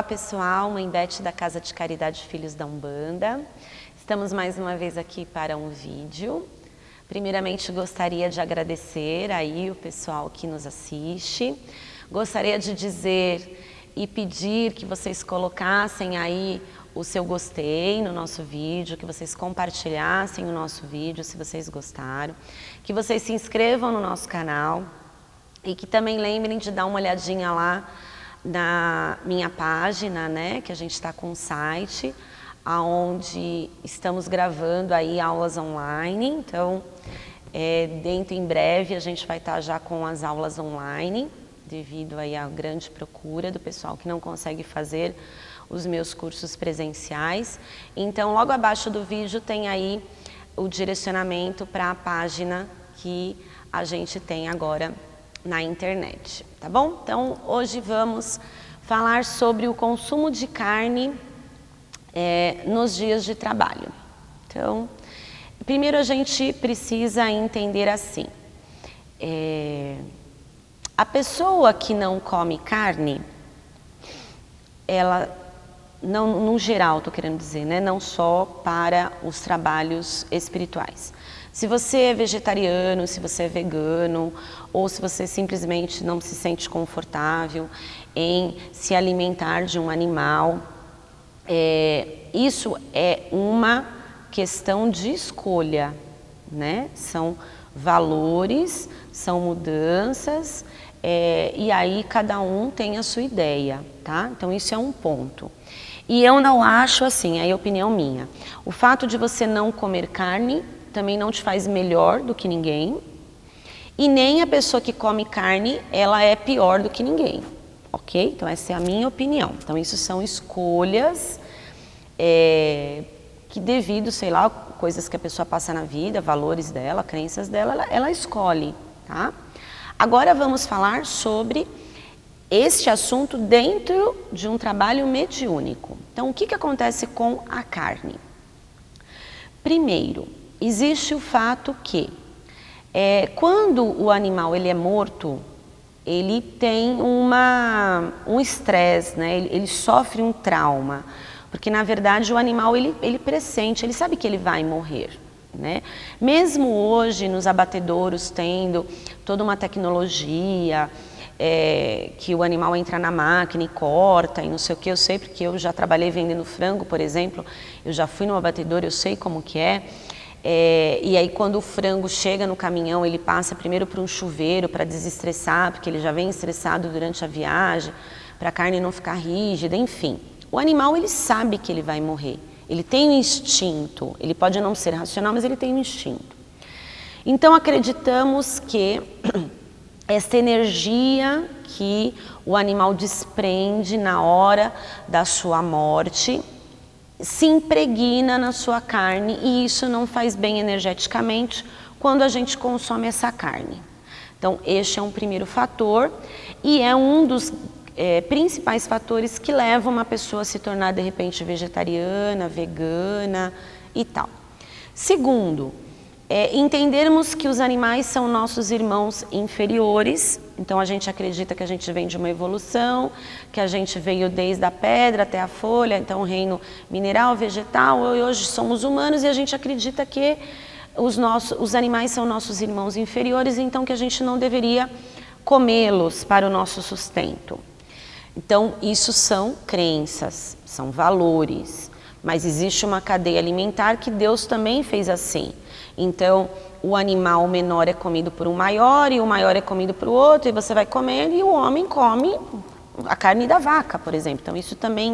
Olá pessoal, Mãe Beth da Casa de Caridade Filhos da Umbanda. Estamos mais uma vez aqui para um vídeo. Primeiramente gostaria de agradecer aí o pessoal que nos assiste. Gostaria de dizer e pedir que vocês colocassem aí o seu gostei no nosso vídeo, que vocês compartilhassem o nosso vídeo se vocês gostaram, que vocês se inscrevam no nosso canal e que também lembrem de dar uma olhadinha lá na minha página, né, que a gente está com um site, onde estamos gravando aí aulas online. Então, dentro em breve a gente vai estar já com as aulas online, devido aí à grande procura do pessoal que não consegue fazer os meus cursos presenciais. Então, logo abaixo do vídeo tem aí o direcionamento para a página que a gente tem agora na internet, tá bom? Então, hoje vamos falar sobre o consumo de carne nos dias de trabalho. Então, primeiro a gente precisa entender assim, a pessoa que não come carne, ela, não, no geral, estou querendo dizer, né, não só para os trabalhos espirituais. Se você é vegetariano, se você é vegano, ou se você simplesmente não se sente confortável em se alimentar de um animal, isso é uma questão de escolha, né? São valores, são mudanças, e aí cada um tem a sua ideia, tá? Então isso é um ponto. E eu não acho assim, é a opinião minha. O fato de você não comer carne também não te faz melhor do que ninguém, e nem a pessoa que come carne, ela é pior do que ninguém, ok? Então essa é a minha opinião. Então isso são escolhas que devido, sei lá, coisas que a pessoa passa na vida, valores dela, crenças dela, ela escolhe, tá? Agora vamos falar sobre este assunto dentro de um trabalho mediúnico. Então o que acontece com a carne? Primeiro, existe o fato que quando o animal ele é morto, ele tem um estresse, né? Ele sofre um trauma, porque na verdade o animal ele pressente, ele sabe que ele vai morrer, né? Mesmo hoje nos abatedouros tendo toda uma tecnologia, que o animal entra na máquina e corta e não sei o que, eu sei porque eu já trabalhei vendendo frango, por exemplo, eu já fui no abatedouro, eu sei como que é. E aí quando o frango chega no caminhão, ele passa primeiro por um chuveiro para desestressar, porque ele já vem estressado durante a viagem, para a carne não ficar rígida, enfim. O animal ele sabe que ele vai morrer, ele tem um instinto, ele pode não ser racional, mas ele tem um instinto. Então acreditamos que essa energia que o animal desprende na hora da sua morte se impregna na sua carne, e isso não faz bem energeticamente quando a gente consome essa carne. Então este é um primeiro fator e é um dos principais fatores que levam uma pessoa a se tornar de repente vegetariana, vegana e tal. Segundo, entendermos que os animais são nossos irmãos inferiores. Então a gente acredita que a gente vem de uma evolução, que a gente veio desde a pedra até a folha, então o reino mineral, vegetal, e hoje somos humanos e a gente acredita que os animais são nossos irmãos inferiores, então que a gente não deveria comê-los para o nosso sustento. Então isso são crenças, são valores, mas existe uma cadeia alimentar que Deus também fez assim. Então, o animal menor é comido por um maior, e o maior é comido por outro, e você vai comendo, e o homem come a carne da vaca, por exemplo. Então, isso também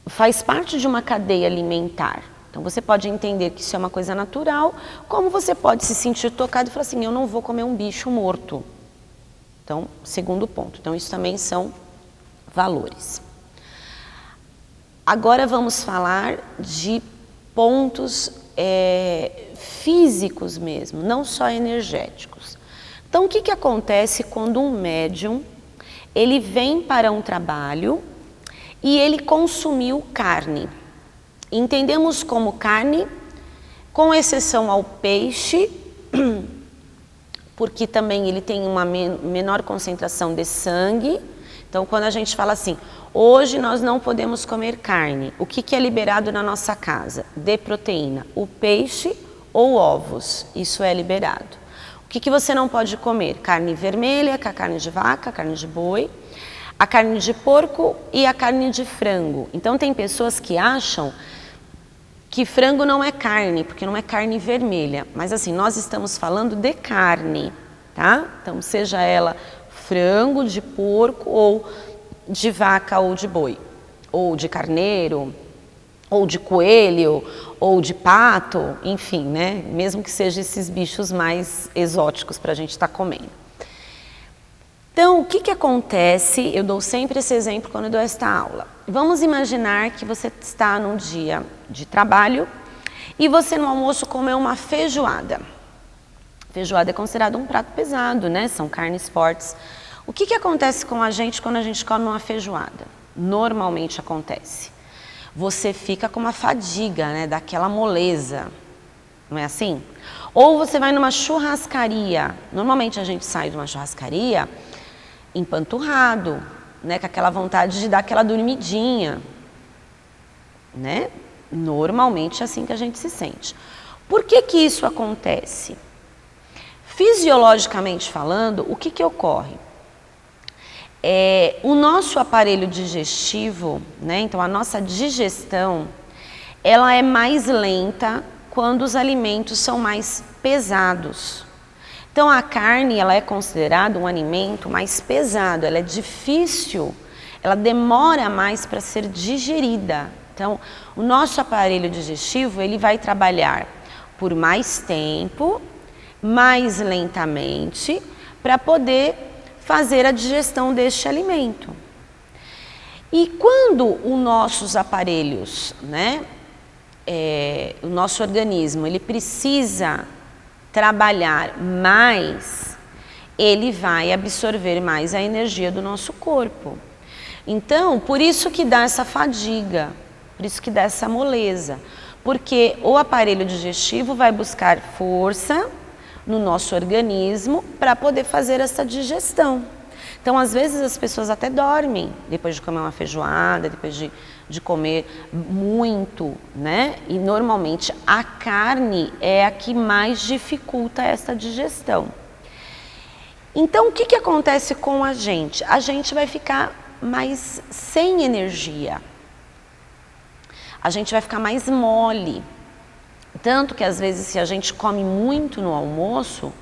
faz parte de uma cadeia alimentar. Então, você pode entender que isso é uma coisa natural, como você pode se sentir tocado e falar assim, eu não vou comer um bicho morto. Então, segundo ponto. Então, isso também são valores. Agora vamos falar de pontos físicos mesmo, não só energéticos. Então, o que acontece quando um médium, ele vem para um trabalho e ele consumiu carne? Entendemos como carne, com exceção ao peixe, porque também ele tem uma menor concentração de sangue, Então, quando a gente fala assim, hoje nós não podemos comer carne, o que é liberado na nossa casa? De proteína, o peixe ou ovos, isso é liberado. O que você não pode comer? Carne vermelha, que é a carne de vaca, a carne de boi, a carne de porco e a carne de frango. Então, tem pessoas que acham que frango não é carne, porque não é carne vermelha. Mas assim, nós estamos falando de carne, tá? Então, seja ela frango, de porco, ou de vaca, ou de boi, ou de carneiro, ou de coelho, ou de pato, enfim, né? Mesmo que sejam esses bichos mais exóticos para a gente estar comendo. Então, o que acontece? Eu dou sempre esse exemplo quando eu dou esta aula. Vamos imaginar que você está num dia de trabalho e você no almoço comeu uma feijoada. Feijoada é considerado um prato pesado, né? São carnes fortes. O que acontece com a gente quando a gente come uma feijoada? Normalmente acontece. Você fica com uma fadiga, né? Daquela moleza, não é assim? Ou você vai numa churrascaria. Normalmente a gente sai de uma churrascaria empanturrado, né? Com aquela vontade de dar aquela dormidinha, né? Normalmente é assim que a gente se sente. Por que isso acontece? Fisiologicamente falando, o que ocorre? O nosso aparelho digestivo, né? Então a nossa digestão, ela é mais lenta quando os alimentos são mais pesados. Então a carne, ela é considerada um alimento mais pesado, ela é difícil, ela demora mais para ser digerida. Então o nosso aparelho digestivo, ele vai trabalhar por mais tempo, mais lentamente, para poder fazer a digestão deste alimento. E quando os nossos aparelhos, né, o nosso organismo, ele precisa trabalhar mais, ele vai absorver mais a energia do nosso corpo. Então, por isso que dá essa fadiga, por isso que dá essa moleza, porque o aparelho digestivo vai buscar força no nosso organismo para poder fazer essa digestão. Então, às vezes as pessoas até dormem depois de comer uma feijoada, depois de comer muito, né? E normalmente a carne é a que mais dificulta essa digestão. Então, o que acontece com a gente? A gente vai ficar mais sem energia. A gente vai ficar mais mole. Tanto que às vezes se a gente come muito no almoço,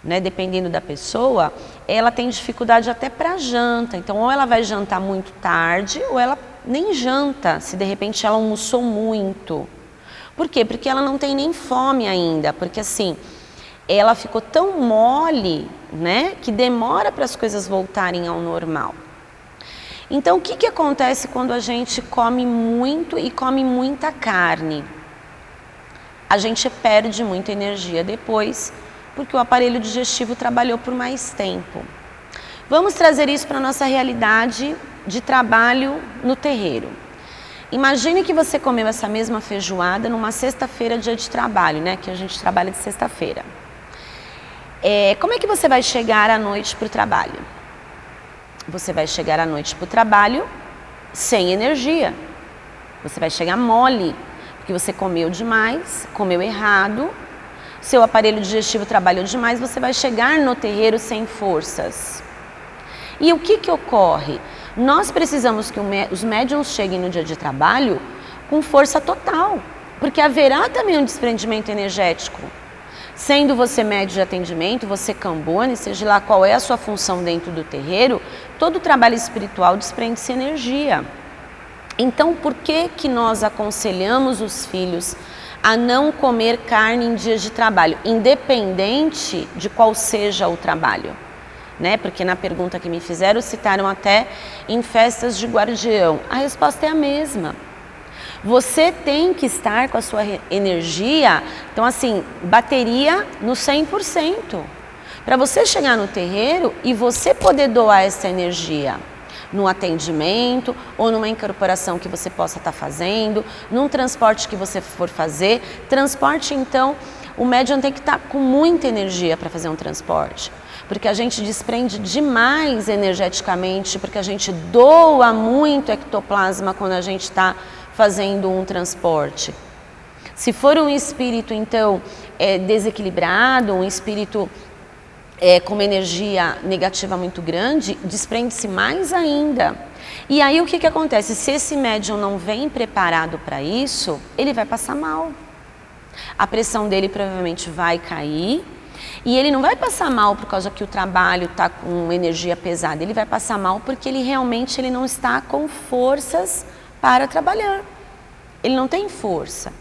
né, dependendo da pessoa, ela tem dificuldade até para janta. Então ou ela vai jantar muito tarde ou ela nem janta, se de repente ela almoçou muito. Por quê? Porque ela não tem nem fome ainda, porque assim, ela ficou tão mole, né, que demora para as coisas voltarem ao normal. Então o que acontece quando a gente come muito e come muita carne? A gente perde muita energia depois, porque o aparelho digestivo trabalhou por mais tempo. Vamos trazer isso para a nossa realidade de trabalho no terreiro. Imagine que você comeu essa mesma feijoada numa sexta-feira, dia de trabalho, né? Que a gente trabalha de sexta-feira. Como é que você vai chegar à noite para o trabalho? Você vai chegar à noite para o trabalho sem energia. Você vai chegar mole, porque você comeu demais, comeu errado, seu aparelho digestivo trabalhou demais, você vai chegar no terreiro sem forças. E o que ocorre? Nós precisamos que os médiuns cheguem no dia de trabalho com força total, porque haverá também um desprendimento energético. Sendo você médium de atendimento, você cambone, seja lá qual é a sua função dentro do terreiro, todo o trabalho espiritual desprende-se energia. Então, por que nós aconselhamos os filhos a não comer carne em dias de trabalho, independente de qual seja o trabalho? Né? Porque na pergunta que me fizeram, citaram até em festas de guardião. A resposta é a mesma. Você tem que estar com a sua energia, então assim, bateria no 100%. Para você chegar no terreiro e você poder doar essa energia no atendimento ou numa incorporação que você possa estar fazendo, num transporte que você for fazer, transporte então o médium tem que estar com muita energia para fazer um transporte, porque a gente desprende demais energeticamente, porque a gente doa muito ectoplasma quando a gente está fazendo um transporte. Se for um espírito, então, desequilibrado, um espírito com uma energia negativa muito grande, desprende-se mais ainda. E aí o que acontece? Se esse médium não vem preparado para isso, ele vai passar mal. A pressão dele provavelmente vai cair, e ele não vai passar mal por causa que o trabalho está com energia pesada, ele vai passar mal porque ele realmente não está com forças para trabalhar. Ele não tem força.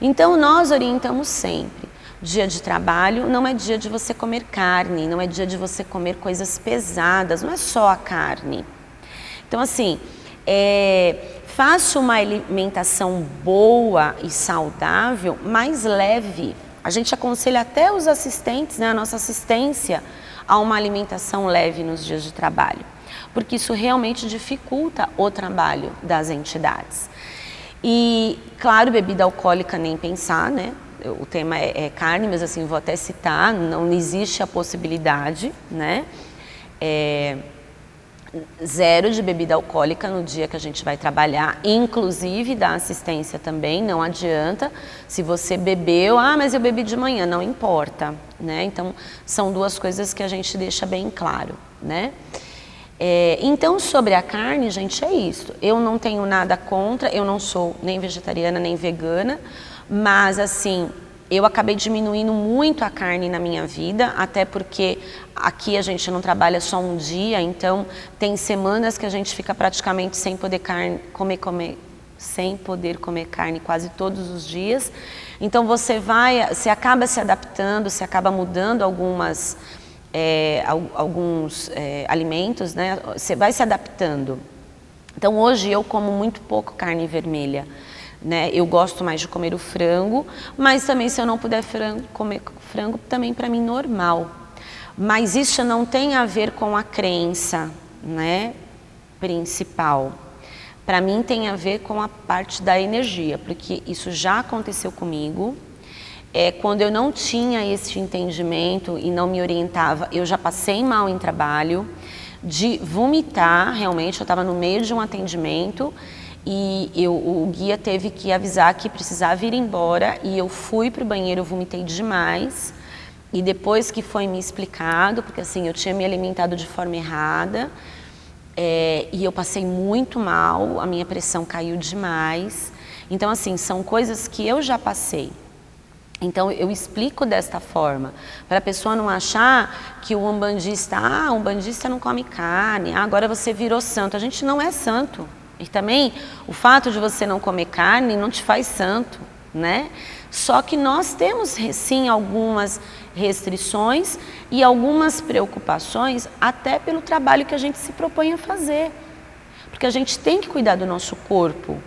Então nós orientamos sempre. Dia de trabalho não é dia de você comer carne, não é dia de você comer coisas pesadas, não é só a carne. Então assim, faça uma alimentação boa e saudável, mais leve. A gente aconselha até os assistentes, né, a nossa assistência, a uma alimentação leve nos dias de trabalho, porque isso realmente dificulta o trabalho das entidades. E, claro, bebida alcoólica nem pensar, né? O tema é carne, mas assim, vou até citar, não existe a possibilidade, né? Zero de bebida alcoólica no dia que a gente vai trabalhar, inclusive da assistência também, não adianta. Se você bebeu, mas eu bebi de manhã, não importa, né? Então, são duas coisas que a gente deixa bem claro, né? Então, sobre a carne, gente, é isso. Eu não tenho nada contra, eu não sou nem vegetariana nem vegana, mas assim, eu acabei diminuindo muito a carne na minha vida, até porque aqui a gente não trabalha só um dia, então tem semanas que a gente fica praticamente sem poder sem poder comer carne quase todos os dias. Então você acaba se adaptando, você acaba mudando alguns alimentos, né? Você vai se adaptando. Então hoje eu como muito pouco carne vermelha, né? Eu gosto mais de comer o frango, mas também se eu não puder comer frango, também para mim normal. Mas isso não tem a ver com a crença, né, principal. Para mim tem a ver com a parte da energia, porque isso já aconteceu comigo. Quando eu não tinha esse entendimento e não me orientava, eu já passei mal em trabalho, de vomitar, realmente, eu estava no meio de um atendimento e o guia teve que avisar que precisava ir embora e eu fui para o banheiro, eu vomitei demais e depois que foi me explicado, porque assim, eu tinha me alimentado de forma errada e eu passei muito mal, a minha pressão caiu demais. Então assim, são coisas que eu já passei. Então eu explico desta forma, para a pessoa não achar que o umbandista, o umbandista não come carne, agora você virou santo. A gente não é santo. E também o fato de você não comer carne não te faz santo, né? Só que nós temos sim algumas restrições e algumas preocupações até pelo trabalho que a gente se propõe a fazer. Porque a gente tem que cuidar do nosso corpo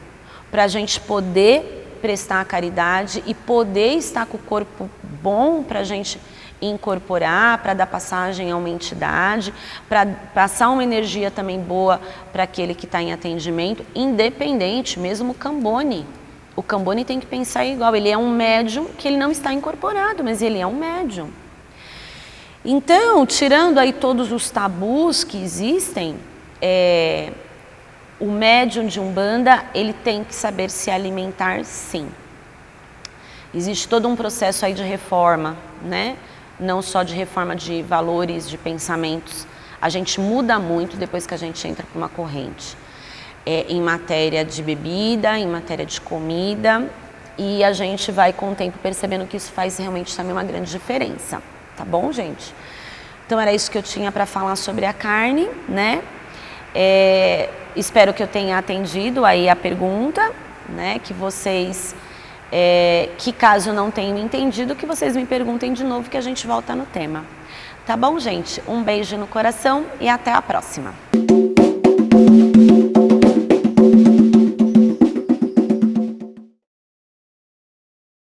para a gente poder prestar a caridade e poder estar com o corpo bom para a gente incorporar, para dar passagem a uma entidade, para passar uma energia também boa para aquele que está em atendimento, independente, mesmo o Cambone. O Cambone tem que pensar igual, ele é um médium que ele não está incorporado, mas ele é um médium. Então, tirando aí todos os tabus que existem, o médium de Umbanda, ele tem que saber se alimentar, sim. Existe todo um processo aí de reforma, né? Não só de reforma de valores, de pensamentos. A gente muda muito depois que a gente entra para uma corrente. Em matéria de bebida, em matéria de comida, e a gente vai com o tempo percebendo que isso faz realmente também uma grande diferença. Tá bom, gente? Então era isso que eu tinha para falar sobre a carne, né? Espero que eu tenha atendido aí a pergunta, né? Que vocês, que caso não tenham entendido, que vocês me perguntem de novo que a gente volta no tema. Tá bom, gente? Um beijo no coração e até a próxima.